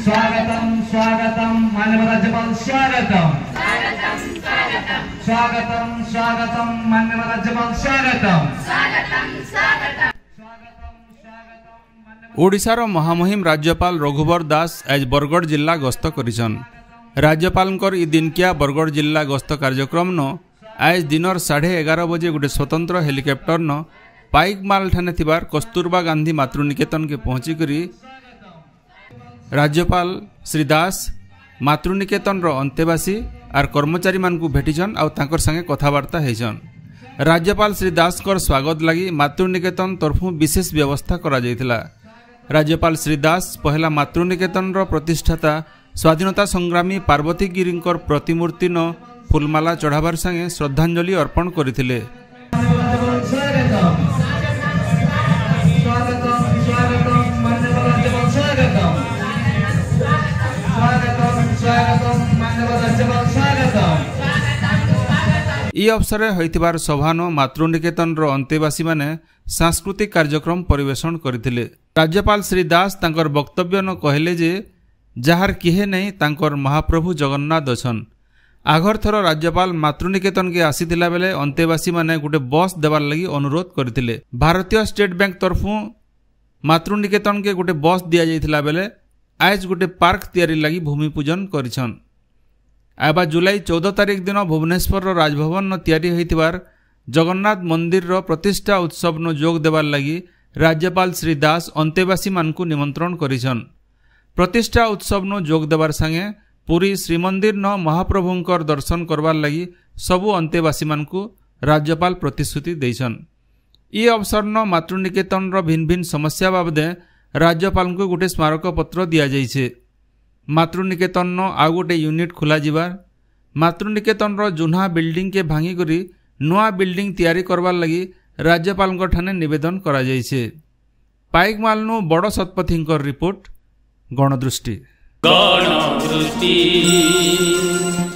स्वागतम स्वागतम माननीय राज्यपाल स्वागतम स्वागतम स्वागतम माननीय राज्यपाल स्वागतम ओडिशार महामहिम राज्यपाल रघुवर दास आज बरगढ़ जिला गस्त करिछन। राज्यपालंकर इ दिनकिया बरगढ़ जिला गस्त कार्यक्रम न आज दिनर 11:30 बजे गोटे स्वतंत्र हेलिकॉप्टर न पाइकमाल ठाने थिबार कस्तूरबा गांधी मातृनिकेतन के पहुंची करी राज्यपाल श्री दास मातृनिकेतन रो अंतेवासी आर कर्मचारी मान को भेटिछन आ तांकर संगे कथावार्ता हेछन। राज्यपाल श्री दास कर स्वागत लगी मातृनिकेतन तरफु विशेष व्यवस्था करा जायतिला। राज्यपाल श्री दास पहला मातृनिकेतन रो प्रतिष्ठाता स्वाधीनता संग्रामी पार्वती गिरींकर प्रतिमूर्ति न फुलमाला चढ़ाबार संगे श्रद्धांजलि अर्पण करथिले। इ अवसर होइतिबार सभान मातृनिकेतन रो अंतेवासी माने सांस्कृतिक कार्यक्रम परिवेषण करथिले। राज्यपाल श्री दास तांकर वक्तव्य न कहले जे जहार किहे नहीं तांकर महाप्रभु जगन्नाथ अछन। आगर थर राज्यपाल मातृनिकेतन के आसीथिला बेले अंतेवासी माने गुटे बस देवार लगी अनुरोध करथिले। भारतीय स्टेट बैंक तरफु मातृनिकेतन के गुटे बस दिया जायथिला बेले आज गुटे पार्क तैयारी लगी भूमि पूजन करिछन। आबा जुलाई 14 तारिख दिन भुवनेश्वर राजभवन न तैयारी होइतिबार जगन्नाथ मंदिर रो प्रतिष्ठा उत्सव न जोग देवार लगी राज्यपाल श्री दास अंतेवासी मानकु निमंत्रण करिछन। प्रतिष्ठा उत्सव न जोग देवार संगे पुरी श्रीमंदिर न महाप्रभुंकर दर्शन करवार लगी सबु अंतेवासी मानकु राज्यपाल प्रतिश्रुति दैछन। इ अवसर न मातृनिकेतन रो भिन्न भिन्न समस्या बाबदे राज्यपाल को गोटे स्मारक पत्र दिया जाइछे। मातृनिकेतन न आउ गोटे यूनिट खोला जिबार मातृनिकेतन रो जुन्हा बिल्डिंग के भांगी करी नुआ बिल्डिंग तैयारी करवार लगी राज्यपाल ठाने निवेदन करा जाइछे। पाइकमाल नु बड़ शतपथींकर रिपोर्ट गणदृष्टि।